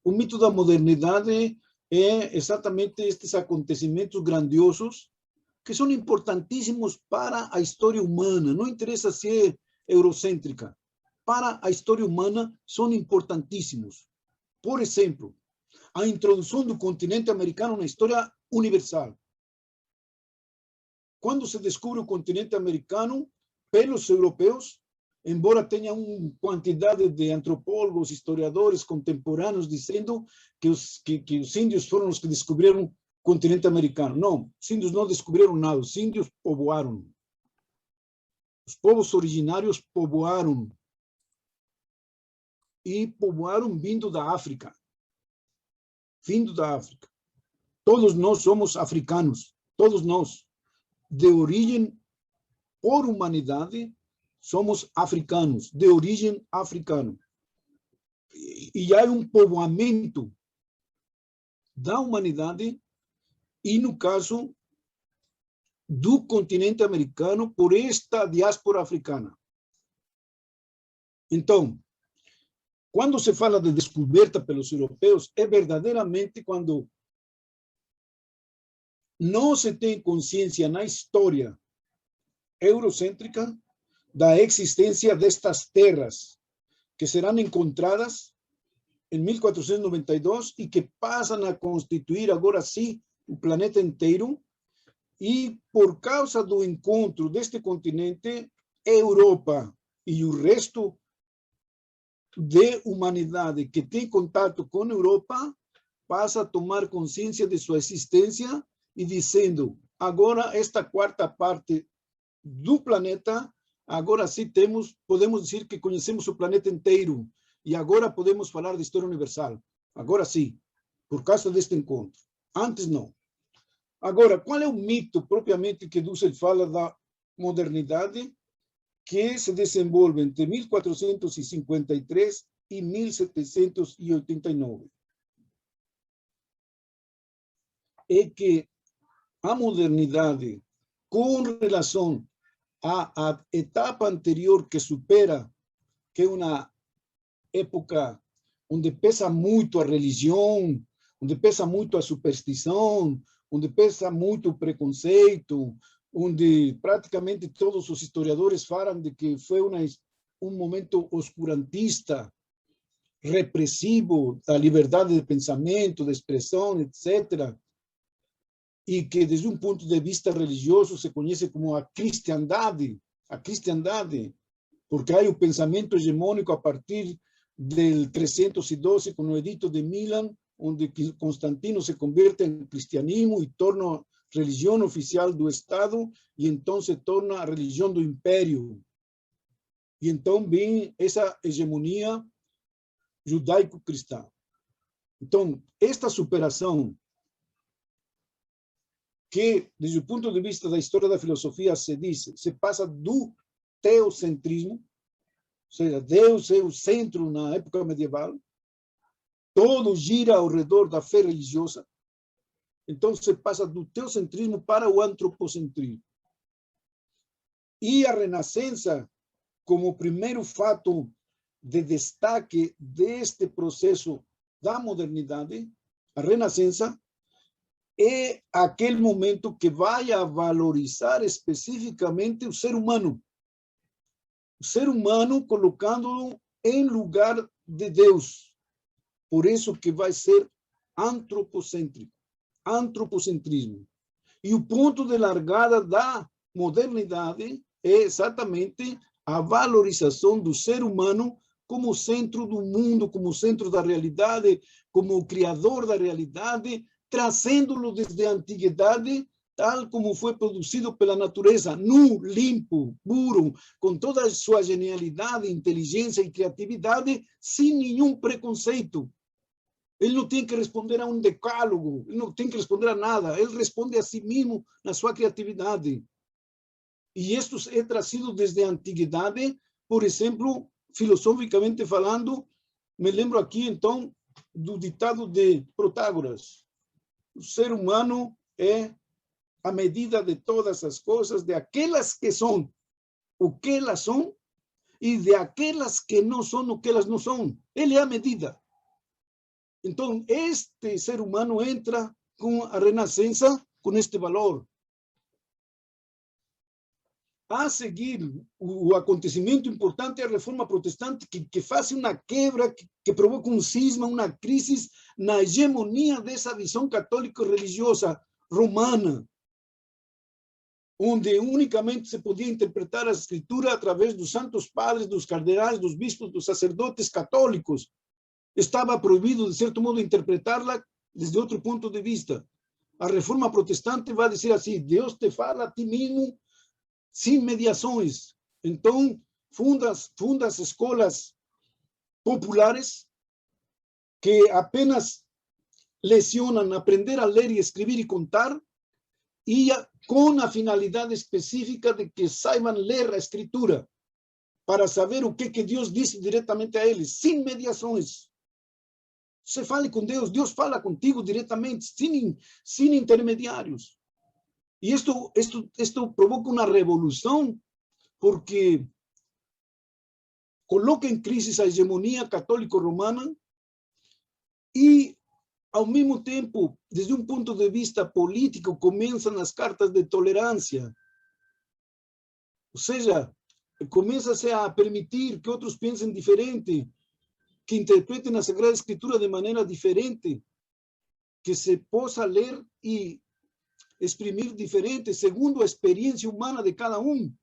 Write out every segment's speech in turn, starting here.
O mito da modernidade é exatamente estes acontecimentos grandiosos que são importantíssimos para a história humana. Não interessa se é eurocêntrica. Para a história humana são importantíssimos. Por exemplo, a introdução do continente americano na história universal. Quando se descobre o continente americano pelos europeus, embora tenha uma quantidade de antropólogos, historiadores contemporâneos dizendo que os índios foram os que descobriram o continente americano. Não, os índios não descobriram nada, os índios povoaram. Os povos originários povoaram. E povoaram vindo da África. Vindo da África. Todos nós somos africanos, todos nós, de origem por humanidade, somos africanos, de origem africana. E há um povoamento da humanidade, e no caso do continente americano, por esta diáspora africana. Então, quando se fala de descoberta pelos europeus, é verdadeiramente quando não se tem consciência na história eurocêntrica da existência destas terras que serão encontradas em 1492 e que passam a constituir agora sim o planeta inteiro. E por causa do encontro deste continente, Europa e o resto de humanidade que tem contato com a Europa passa a tomar consciência de sua existência e dizendo, agora esta quarta parte do planeta, agora sim podemos dizer que conhecemos o planeta inteiro e agora podemos falar de história universal. Agora sim, por causa deste encontro. Antes não. Agora, qual é o mito propriamente que Dussel fala da modernidade que se desenvolve entre 1453 e 1789? É que a modernidade, com relação à etapa anterior que supera, que é uma época onde pesa muito a religião, onde pesa muito a superstição, onde pesa muito o preconceito, onde praticamente todos os historiadores falam de que foi um momento oscurantista, repressivo da liberdade de pensamento, de expressão, etc., e que desde um ponto de vista religioso se conhece como a cristiandade, porque há o pensamento hegemônico a partir del 312 com o Edito de Milán, onde Constantino se converte em cristianismo e torna a religião oficial do Estado, e então se torna a religião do Império. E então vem essa hegemonia judaico-cristã. Então, esta superação que, desde o ponto de vista da história da filosofia, se passa do teocentrismo, ou seja, Deus é o centro na época medieval, todo gira ao redor da fé religiosa, então se passa do teocentrismo para o antropocentrismo. E a Renascença, como primeiro fato de destaque deste processo da modernidade, a Renascença é aquele momento que vai a valorizar especificamente o ser humano colocando-o em lugar de Deus. Por isso que vai ser antropocentrismo. E o ponto de largada da modernidade é exatamente a valorização do ser humano como centro do mundo, como centro da realidade, como o criador da realidade, trazendo-lo desde a antiguidade, tal como foi produzido pela natureza, nu, limpo, puro, com toda a sua genialidade, inteligência e criatividade, sem nenhum preconceito. Ele não tem que responder a um decálogo, ele não tem que responder a nada, ele responde a si mesmo na sua criatividade. E isto é trazido desde a antiguidade, por exemplo, filosoficamente falando, me lembro aqui, então, do ditado de Protágoras. O ser humano é a medida de todas as coisas, de aquelas que são o que elas são e de aquelas que não são o que elas não são. Ele é a medida. Então, este ser humano entra com a renascença, com este valor. A seguir, o acontecimento importante é a reforma protestante, que faz uma quebra, que provoca um cisma, uma crise na hegemonia dessa visão católico-religiosa romana, onde unicamente se podia interpretar a escritura através dos santos padres, dos cardeais, dos bispos, dos sacerdotes católicos. Estava proibido, de certo modo, interpretá-la desde outro ponto de vista. A reforma protestante vai dizer assim: Deus te fala a ti mesmo sem mediações. Então, funda as escolas populares que apenas lecionam aprender a ler e escrever e contar, e com a finalidade específica de que saibam ler a escritura, para saber o que Deus disse diretamente a eles, sem mediações. Você fale com Deus, Deus fala contigo diretamente, sem intermediários. E isto provoca uma revolução, porque coloca em crise a hegemonia católico-romana e, ao mesmo tempo, desde um ponto de vista político, começam as cartas de tolerância. Ou seja, começa-se a permitir que outros pensem diferente, que interpretem a Sagrada Escritura de maneira diferente, que se possa ler e exprimir diferente, segundo a experiência humana de cada um.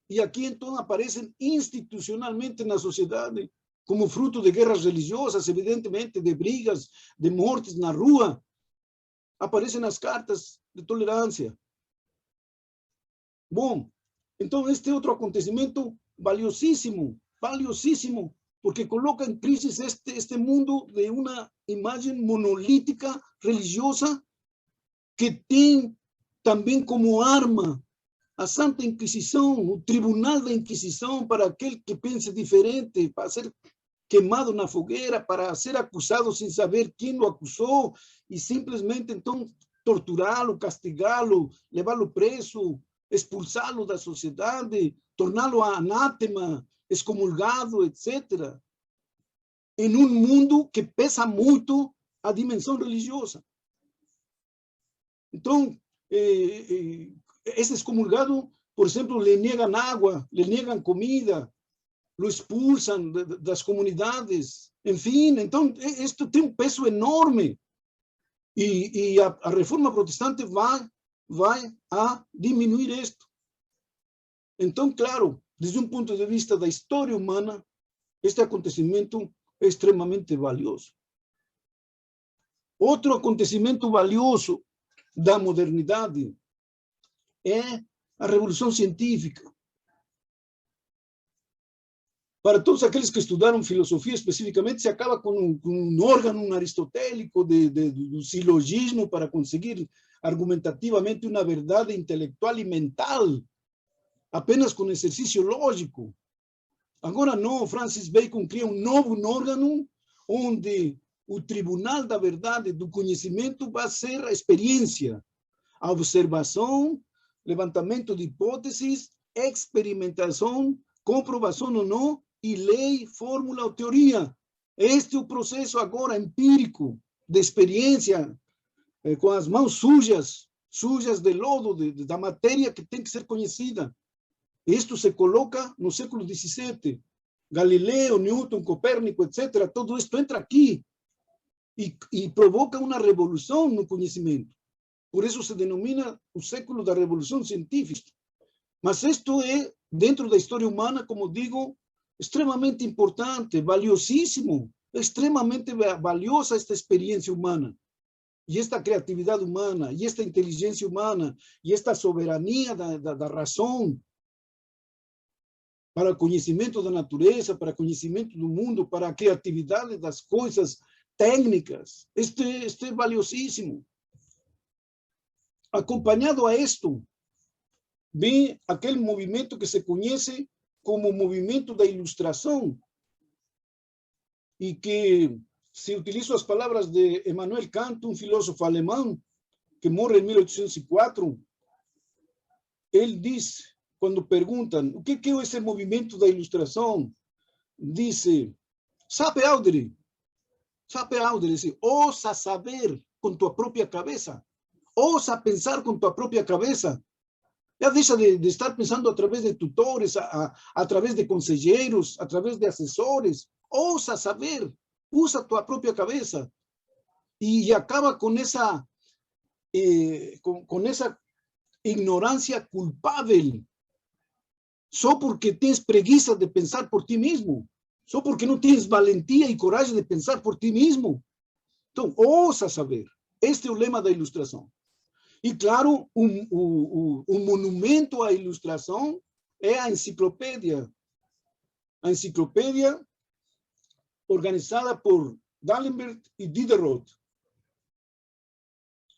E aqui, então, aparecem institucionalmente na sociedade, como fruto de guerras religiosas, evidentemente, de brigas, de mortes na rua, aparecem as cartas de tolerância. Bom, então, este é outro acontecimento valiosíssimo, porque coloca em crise este mundo de uma imagem monolítica religiosa que tem também como arma a Santa Inquisição, o Tribunal da Inquisição, para aquele que pense diferente, para ser queimado na fogueira, para ser acusado sem saber quem o acusou, e simplesmente, então, torturá-lo, castigá-lo, levá-lo preso, expulsá-lo da sociedade, torná-lo anátema, excomulgado, etc. Em um mundo que pesa muito a dimensão religiosa. Então, esse excomulgado, por exemplo, lhe negam água, lhe negam comida, lo expulsam das comunidades, enfim. Então, isto tem um peso enorme. E a reforma protestante vai a diminuir isto. Então, claro, desde um ponto de vista da história humana, este acontecimento é extremamente valioso. Outro acontecimento valioso da modernidade é a Revolução Científica. Para todos aqueles que estudaram filosofia especificamente, se acaba com um órgão aristotélico do silogismo para conseguir argumentativamente uma verdade intelectual e mental, apenas com exercício lógico. Agora não, Francis Bacon cria um novo órgão onde o tribunal da verdade, do conhecimento, vai ser a experiência, a observação, levantamento de hipóteses, experimentação, comprovação ou não, e lei, fórmula ou teoria. Este é o processo agora empírico de experiência, com as mãos sujas de lodo, da matéria que tem que ser conhecida. Isto se coloca no século XVII. Galileu, Newton, Copérnico, etc. Todo isto entra aqui e provoca uma revolução no conhecimento. Por isso se denomina o século da Revolução Científica. Mas isto é, dentro da história humana, como digo, extremamente importante, valiosíssimo, extremamente valiosa esta experiência humana, e esta criatividade humana, e esta inteligência humana, e esta soberania da razão, para o conhecimento da natureza, para o conhecimento do mundo, para a criatividade das coisas técnicas. Este é valiosíssimo. Acompanhado a isto, vem aquele movimento que se conhece como movimento da Ilustração, e que, se utilizo as palavras de Immanuel Kant, um filósofo alemão que morre em 1804, ele diz, quando perguntam o que é esse movimento da Ilustração, disse: sabe, Audrey, Sapear, de decir, osa saber con tu propia cabeza. Osa pensar con tu propia cabeza. Ya deja de estar pensando a través de tutores, a través de consejeros, a través de asesores. Osa saber, usa tu propia cabeza. Y acaba con esa, con esa ignorancia culpable. Só porque tienes preguiça de pensar por ti mismo. Só porque não tens valentia e coragem de pensar por ti mesmo. Então, ouça saber. Este é o lema da ilustração. E, claro, monumento à ilustração é a enciclopédia. A enciclopédia organizada por D'Alembert e Diderot.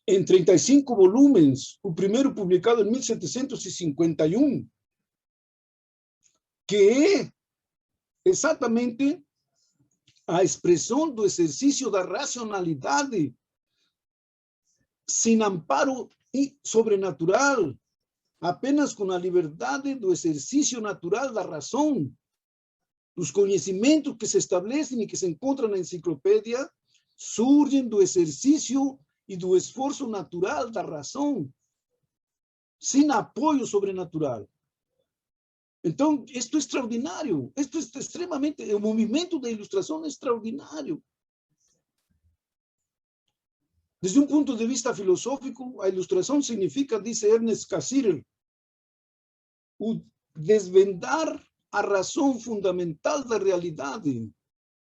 Em 35 volumes, o primeiro publicado em 1751, que é exatamente a expressão do exercício da racionalidade sem amparo sobrenatural, apenas com a liberdade do exercício natural da razão. Os conhecimentos que se estabelecem e que se encontram na enciclopédia surgem do exercício e do esforço natural da razão, sem apoio sobrenatural. Então, isto é extraordinário, isto é extremamente, o movimento da ilustração é extraordinário. Desde um ponto de vista filosófico, a ilustração significa, diz Ernest Cassirer, o desvendar a razão fundamental da realidade,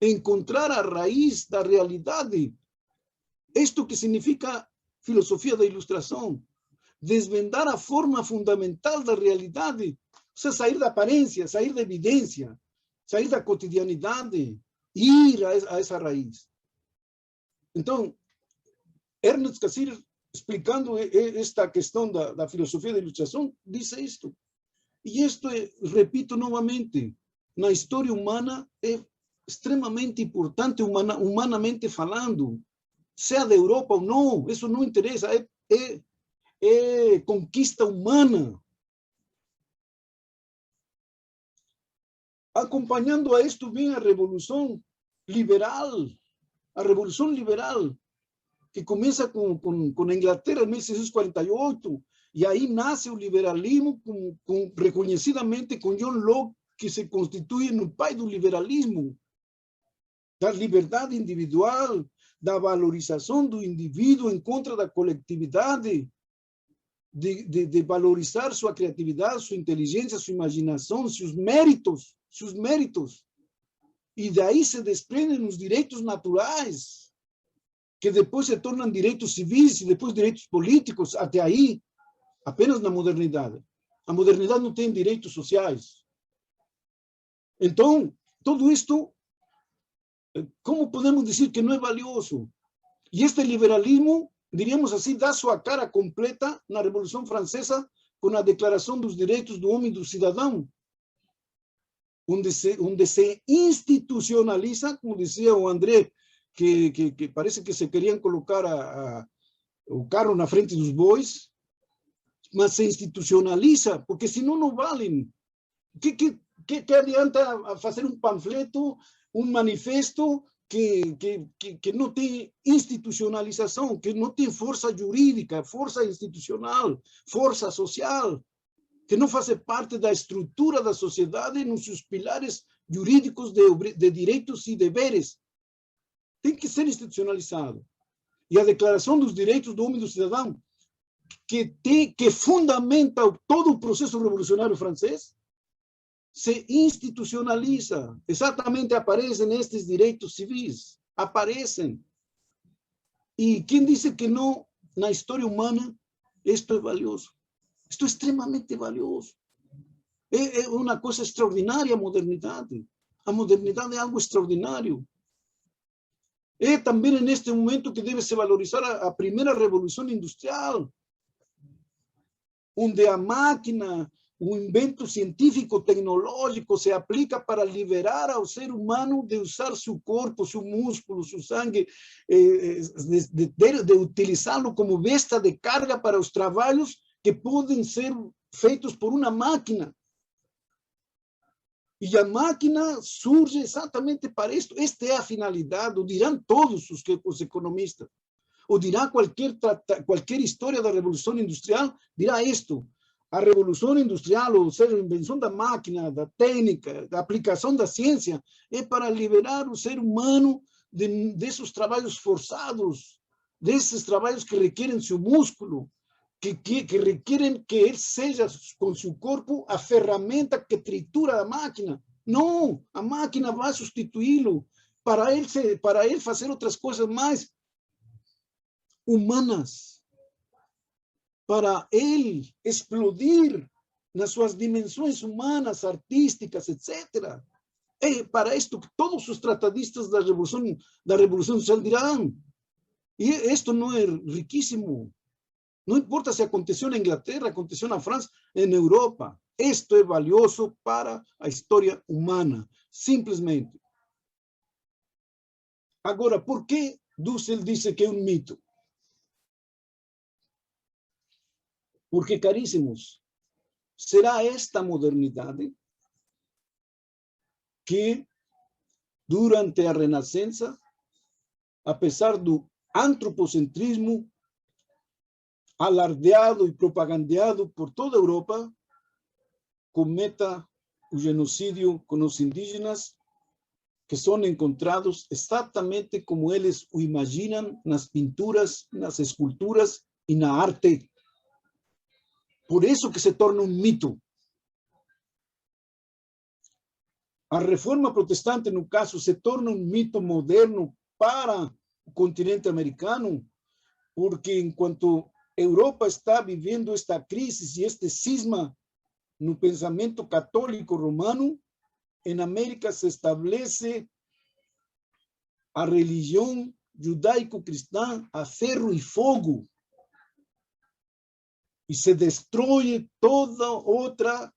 encontrar a raiz da realidade. Isto que significa filosofia da ilustração, desvendar a forma fundamental da realidade. Ou seja, sair da aparência, sair da evidência, sair da cotidianidade, ir a essa raiz. Então, Ernest Cassirer, explicando esta questão da filosofia da ilustração, diz isto. E isto, repito novamente, na história humana é extremamente importante, humanamente falando, seja da Europa ou não, isso não interessa, é conquista humana. Acompanhando a isto vem a Revolução Liberal, que começa com a Inglaterra em 1648, e aí nasce o liberalismo, reconhecidamente com John Locke, que se constitui no pai do liberalismo, da liberdade individual, da valorização do indivíduo em contra da coletividade, de valorizar sua criatividade, sua inteligência, sua imaginação, seus méritos. E daí se desprendem os direitos naturais, que depois se tornam direitos civis e depois direitos políticos, até aí, apenas na modernidade. A modernidade não tem direitos sociais. Então, tudo isto, como podemos dizer que não é valioso? E este liberalismo, diríamos assim, dá sua cara completa na Revolução Francesa com a Declaração dos Direitos do Homem e do Cidadão, onde se institucionaliza, como dizia o André, que parece que se queriam colocar o carro na frente dos bois, mas se institucionaliza, porque senão não valem. Que adianta fazer um panfleto, um manifesto que não tem institucionalização, que não tem força jurídica, força institucional, força social, que não faz parte da estrutura da sociedade nos seus pilares jurídicos de direitos e deveres? Tem que ser institucionalizado. E a Declaração dos Direitos do Homem e do Cidadão, que fundamenta todo o processo revolucionário francês, se institucionaliza. Exatamente aparecem estes direitos civis. Aparecem. E quem disse que não, na história humana, isto é valioso? Isto é extremamente valioso. É uma coisa extraordinária a modernidade. A modernidade é algo extraordinário. É também neste momento que deve se valorizar a primeira revolução industrial, onde a máquina, o invento científico-tecnológico se aplica para liberar ao ser humano de usar seu corpo, seu músculo, seu sangue, de utilizá-lo como besta de carga para os trabalhos que podem ser feitos por uma máquina. E a máquina surge exatamente para isto. Esta é a finalidade, o dirão todos os economistas. Ou dirá qualquer história da Revolução Industrial, dirá isto. A Revolução Industrial, ou seja, a invenção da máquina, da técnica, da aplicação da ciência, é para liberar o ser humano desses trabalhos forçados, desses trabalhos que requerem seu músculo, que requerem que ele seja, com seu corpo, a ferramenta que tritura a máquina. Não, a máquina vai substituí-lo para ele fazer outras coisas mais humanas, para ele explodir nas suas dimensões humanas, artísticas, etc. É para isto que todos os tratadistas da Revolução Industrial dirão. E isto não é riquíssimo. Não importa se aconteceu na Inglaterra, aconteceu na França, na Europa. Isto é valioso para a história humana, simplesmente. Agora, por que Dussel disse que é um mito? Porque, caríssimos, será esta modernidade que, durante a Renascença, apesar do antropocentrismo alardeado e propagandeado por toda a Europa, cometa o genocídio com os indígenas, que são encontrados exatamente como eles o imaginam nas pinturas, nas esculturas e na arte. Por isso que se torna um mito. A reforma protestante, no caso, se torna um mito moderno para o continente americano, porque enquanto a Europa está vivendo esta crise e este cisma no pensamento católico romano, em América se estabelece a religião judaico-cristã a ferro e fogo, e se destrói toda outra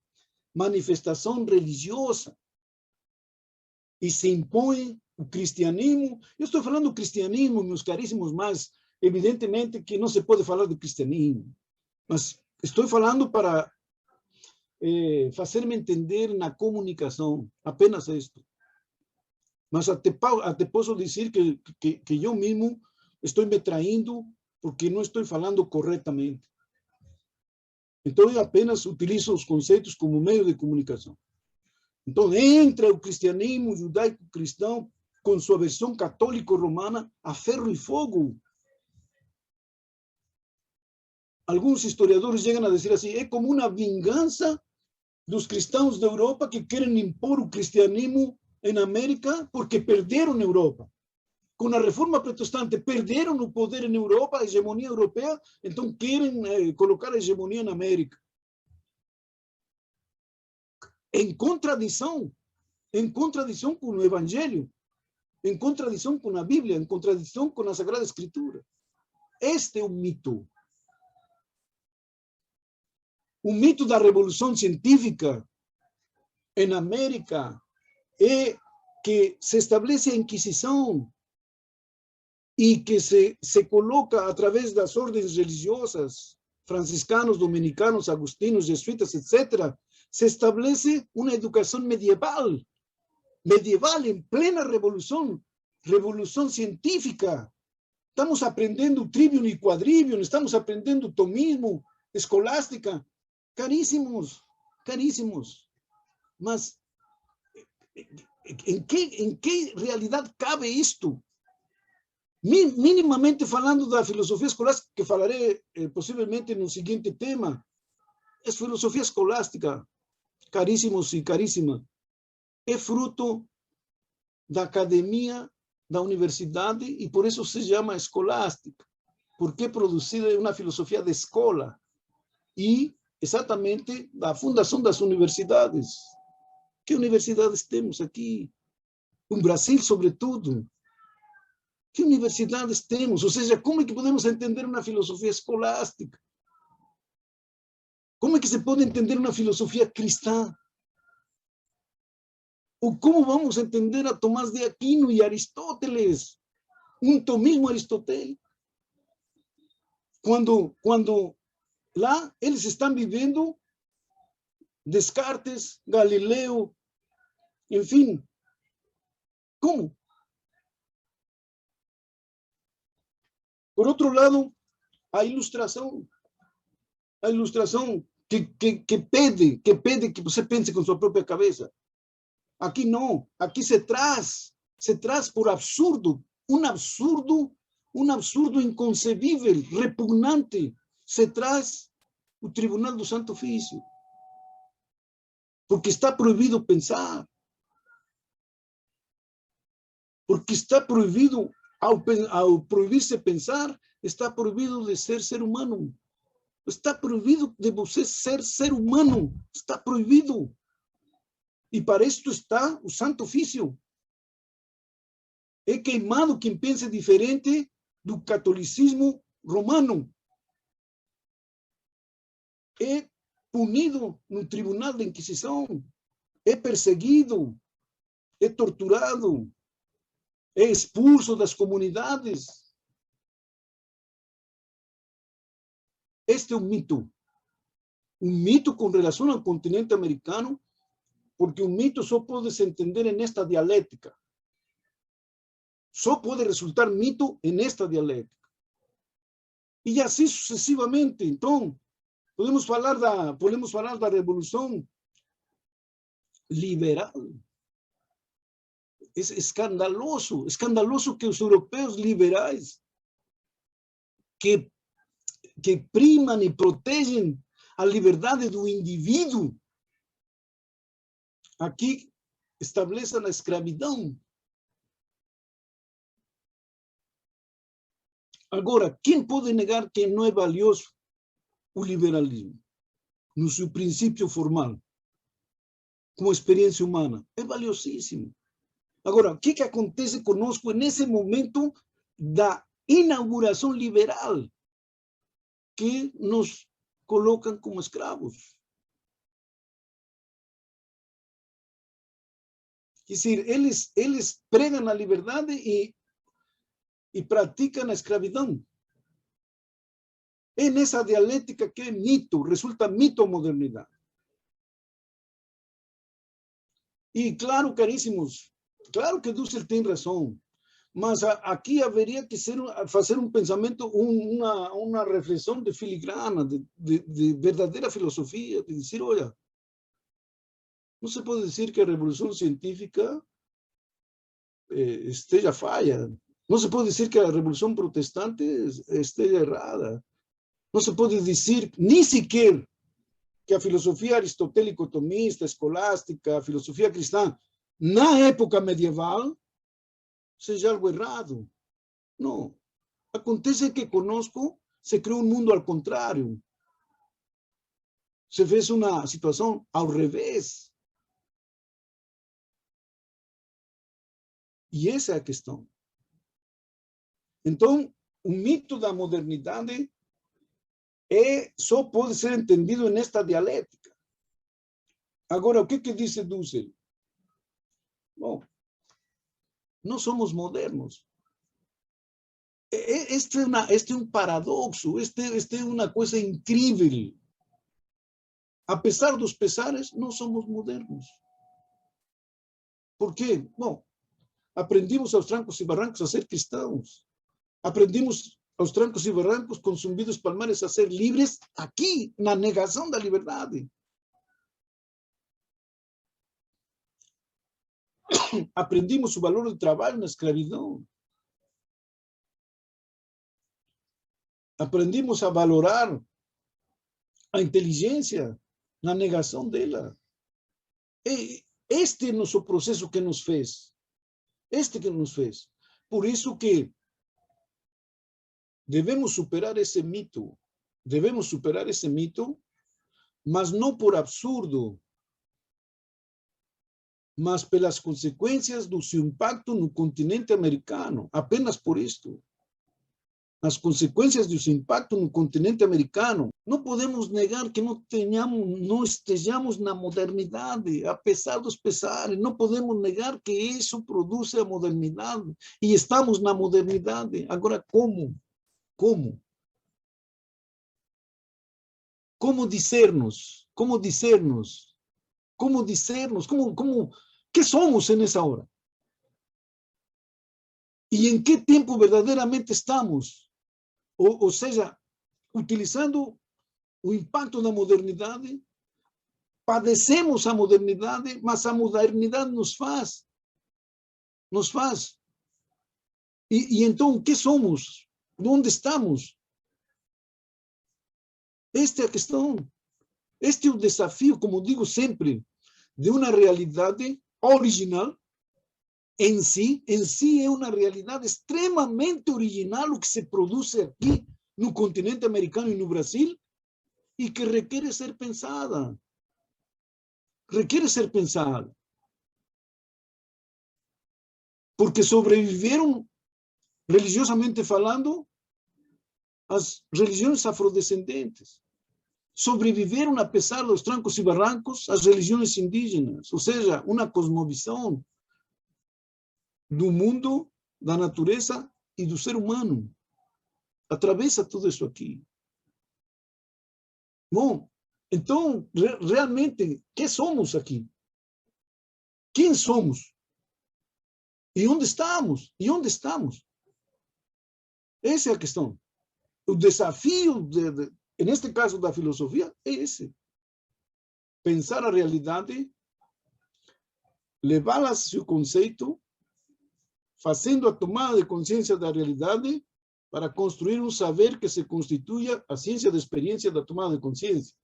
manifestação religiosa, e se impõe o cristianismo. Eu estou falando do cristianismo, meus caríssimos, mas evidentemente que não se pode falar do cristianismo, mas estou falando para fazer-me entender na comunicação, apenas isto. Mas até posso dizer que eu mesmo estou me traindo porque não estou falando corretamente. Então, eu apenas utilizo os conceitos como meio de comunicação. Então, entra o cristianismo judaico-cristão com sua versão católico-romana a ferro e fogo. Alguns historiadores chegam a dizer assim, é como uma vingança dos cristãos da Europa que querem impor o cristianismo em América porque perderam na Europa. Com a reforma protestante, perderam o poder em Europa, a hegemonia europeia, então querem colocar a hegemonia na América. Em contradição com o Evangelho, em contradição com a Bíblia, em contradição com a Sagrada Escritura. Este é o mito. O mito da Revolução Científica em América é que se estabelece a Inquisição e que se coloca através das ordens religiosas, franciscanos, dominicanos, agustinos, jesuítas, etc., se estabelece uma educação medieval em plena revolução científica. Estamos aprendendo trivium e quadrivium, estamos aprendendo tomismo, escolástica, caríssimos. Mas em que realidade cabe isto? Minimamente falando da filosofia escolástica, que falarei possivelmente no seguinte tema, é filosofia escolástica, caríssimos e caríssimas, é fruto da academia, da universidade, e por isso se chama escolástica, porque é produzida uma filosofia de escola, e exatamente da fundação das universidades. Que universidades temos aqui? No Brasil, sobretudo. Que universidades temos? Ou seja, como é que podemos entender uma filosofia escolástica? Como é que se pode entender uma filosofia cristã? Ou como vamos entender a Tomás de Aquino e Aristóteles? Um tomismo aristotélico. Quando lá eles estão vivendo Descartes, Galileu, En fin, ¿cómo? Por otro lado, a ilustração que pede que você pense com sua própria cabeça. Aqui não, aqui se traz por absurdo, um absurdo inconcebível, repugnante, se traz o Tribunal do Santo Ofício. Porque está proibido pensar. Porque está proibido, ao proibir-se pensar, está proibido de ser humano. Está proibido de você ser humano. Está proibido. E para isto está o Santo Ofício. É queimado quem pense diferente do catolicismo romano. É punido no tribunal da Inquisição. É perseguido. É torturado. É expulso das comunidades. Este é um mito. Um mito com relação ao continente americano, porque um mito só pode se entender nesta dialética. Só pode resultar mito nesta dialética. E assim sucessivamente. Então, podemos falar da Revolução Liberal. É escandaloso que os europeus liberais, que primam e protegem a liberdade do indivíduo, aqui estabeleçam a escravidão. Agora, quem pode negar que não é valioso o liberalismo, no seu princípio formal, como experiência humana? É valiosíssimo. Agora, o que acontece conosco nesse momento da inauguração liberal, que nos colocam como escravos? Quer dizer, eles pregam a liberdade e praticam a escravidão. É nessa dialética que é mito, resulta mito a modernidade. E claro, caríssimos, claro que Dussel tem razão, mas aqui haveria que fazer um pensamento, uma reflexão de filigrana, de verdadeira filosofia, de dizer, olha, não se pode dizer que a revolução científica esteja falha. Não se pode dizer que a revolução protestante esteja errada. Não se pode dizer, nem sequer, que a filosofia aristotélico-tomista, escolástica, a filosofia cristã, na época medieval, seja algo errado. Não. Acontece que conosco se criou um mundo ao contrário. Se fez uma situação ao revés. E essa é a questão. Então, o mito da modernidade só pode ser entendido nesta dialética. Agora, o que diz Dussel? Bom, não somos modernos. Este é um paradoxo, este é uma coisa incrível. Apesar dos pesares, não somos modernos. Por quê? Bom, aprendimos aos trancos e barrancos a ser cristãos. Aprendimos aos trancos e barrancos, com zumbidos palmares, a ser livres aqui, na negação da liberdade. Aprendimos o valor do trabalho na escravidão. Aprendimos a valorar a inteligência na negação dela. Este é o nosso processo que nos fez. Por isso que devemos superar esse mito. Mas não por absurdo, mas pelas consequências do seu impacto no continente americano. Apenas por isto. As consequências do seu impacto no continente americano. Não podemos negar que não estejamos na modernidade, apesar dos pesares. Não podemos negar que isso produz a modernidade. E estamos na modernidade. Agora, como? Como discernos? Como ¿Qué somos en esa hora? ¿Y en qué tiempo verdaderamente estamos? Ou seja, utilizando o impacto da modernidade, padecemos a modernidade, mas a modernidade nos faz. E então, o que somos? Onde estamos? Esta é a questão. Este é o desafio, como digo sempre, de uma realidade original em si é uma realidade extremamente original o que se produz aqui no continente americano e no Brasil e que requer ser pensada. Requer ser pensada. Porque sobreviveram, religiosamente falando, as religiões afrodescendentes. Sobreviveram, apesar dos trancos e barrancos, as religiões indígenas. Ou seja, uma cosmovisão do mundo, da natureza e do ser humano. Atravessa tudo isso aqui. Bom, então, realmente, que somos aqui? Quem somos? E onde estamos? E onde estamos? Essa é a questão. O desafio, neste caso da filosofia, é esse. Pensar a realidade, levá-la a seu conceito, fazendo a tomada de consciência da realidade para construir um saber que se constituya a ciência da experiência da tomada de consciência.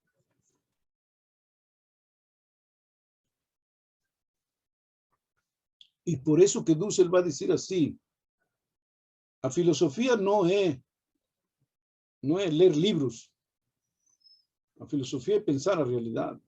E por isso que Dussel vai dizer assim, a filosofia não é ler livros. A filosofia é pensar a realidade.